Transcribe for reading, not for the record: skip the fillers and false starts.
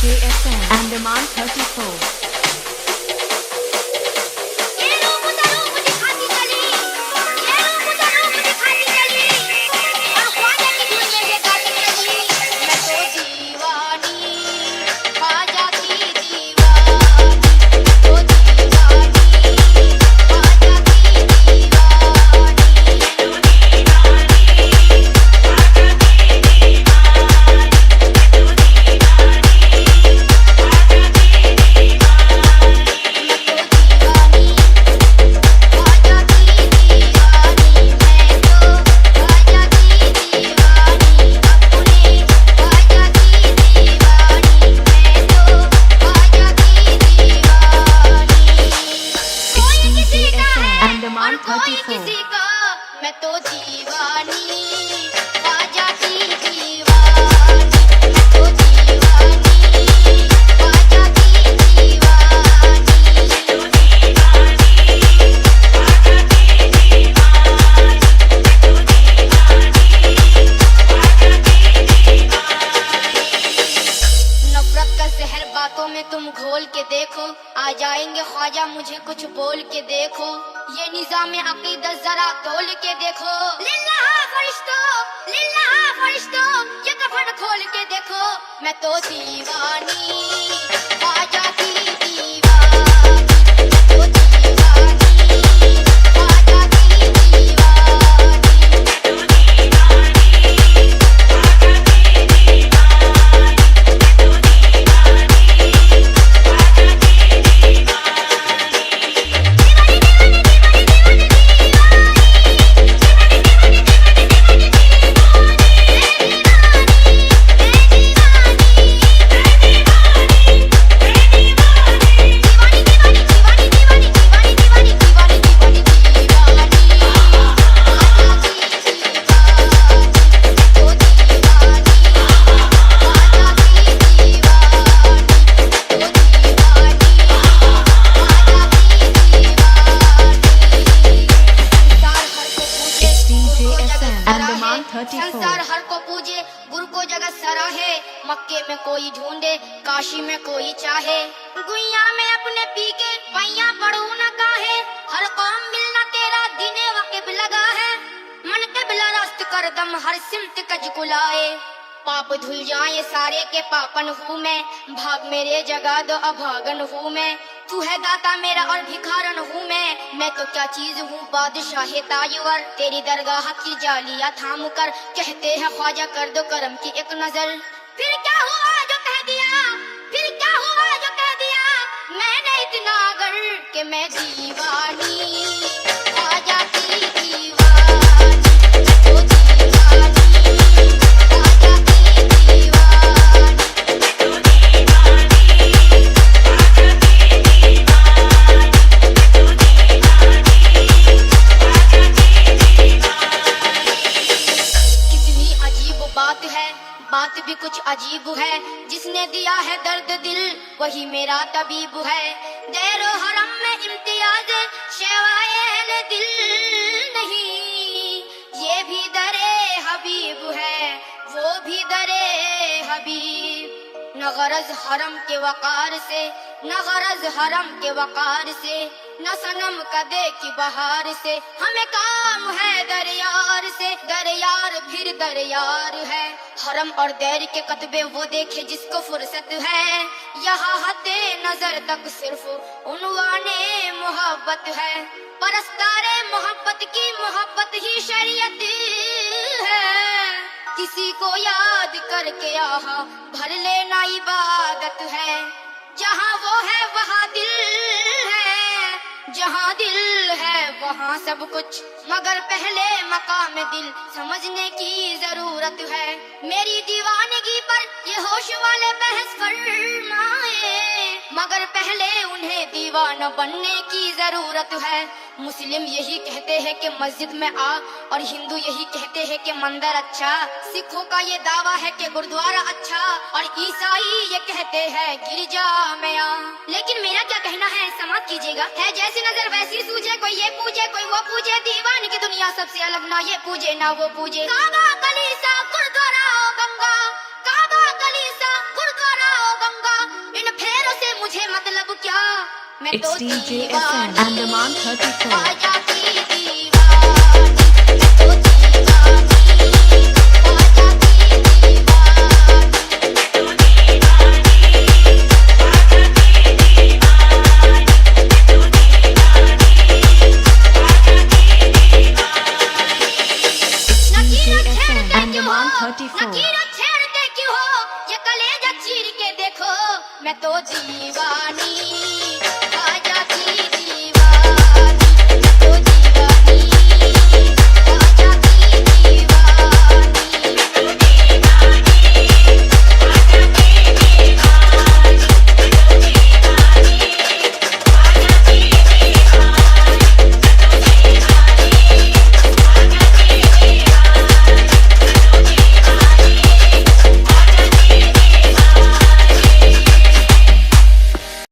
JSN Andaman 34। और कोई किसी का मैं तो दीवानी ख्वाजा की दीवानी मैं तो दीवानी ख्वाजा की दीवानी मैं तो दीवानी ख्वाजा की दीवानी मैं तो दीवानी ख्वाजा की दीवानी। नफरत का जहर बातों में तुम घोल के देखो, आ जाएंगे ख्वाजा मुझे कुछ बोल के देखो। ये निजाम अकीदत जरा तोल के देखो। लिल्लाह फरिश्तों ये कफन खोल के देखो। मैं तो दीवानी ख्वाजा की दीवानी मैं तो दीवानी ख्वाजा की दीवानी मैं तो दीवानी ख्वाजा की दीवानी मैं तो दीवानी ख्वाजा की दीवानी। संसार हर को पूजे, गुरु को जगत सराहे। मक्के में कोई ढूंढे, काशी में कोई चाहे। गुइया में अपने पी के पैया पढ़ू न काहे। हर कौम मिलना तेरा दिने वक़्त लगा है। मन के बिला रास्त कर दम हर सिमत कज कुलाए। पाप धुल जाए सारे के पापन हूँ मैं, भाग मेरे जगा दो अभागन हूँ मैं। तू है दाता मेरा और भिखारन हूँ मैं तो क्या चीज हूँ बादशाह ताजवर। तेरी दरगाह की जालियाँ थाम कर कहते हैं ख्वाजा कर दो करम की एक नजर। फिर क्या हुआ जो कह दिया, फिर क्या हुआ जो कह दिया मैंने इतना अगर कि मैं दीवानी ख्वाजा की दीवानी मैं तो दीवानी ख्वाजा की दीवानी मैं तो दीवानी ख्वाजा की दीवानी मैं तो दीवानी ख्वाजा की दीवानी। कितनी अजीब बात है, बात भी कुछ अजीब है। जिसने दिया है दर्द दिल वही मेरा तबीब है। दैरो हरम में इम्तियाज शेवाए अहले दिल नहीं। ये भी दरे हबीब है वो भी दरे हबीब। न गरज हरम के वकार से, न गरज हरम के वकार से, न सनम कदे की बहार से। हमें काम है दरयार से, दरयार फिर दरयार है। हरम और दैर के कतबे वो देखे जिसको फुर्सत है। यहाँ हद्दे नजर तक सिर्फ उन्वाने मोहब्बत है। परस्तारे मोहब्बत की मोहब्बत ही शरीयत है। किसी को याद करके यहाँ भर लेना इबादत है। जहाँ वो है वहाँ दिल है, जहाँ दिल है वहाँ सब कुछ। मगर पहले मकाम दिल समझने की जरूरत है। मेरी दीवानगी पर ये होश वाले बहस फरमाए, मगर पहले उन्हें दीवाना बनने की जरूरत है। मुस्लिम यही कहते हैं कि मस्जिद में आ और हिंदू यही कहते हैं कि मंदिर अच्छा। सिखों का ये दावा है कि गुरुद्वारा अच्छा और ईसाई ये कहते हैं गिरजा में आ। लेकिन मेरा क्या कहना है समाप्त कीजिएगा। है जैसी नजर वैसी सूझे, कोई ये पूजे कोई वो पूजे। दीवान की दुनिया सबसे अलग, ना ये पूजे ना वो पूजे। काबा कलीसा गुरुद्वारा ओ गंगा, काबा कलीसा गुरुद्वारा ओ गंगा। मैं It's तो DJ FM दीवानी Andaman 34. आजा की दीवानी मैं तो दीवानी आजा की दीवानी DJ नकीरा FM छेड़ते क्यों हो Andaman 34. नकीरा छेड़ते क्यों हो ये कलेजा चीर के देखो मैं तो दीवानी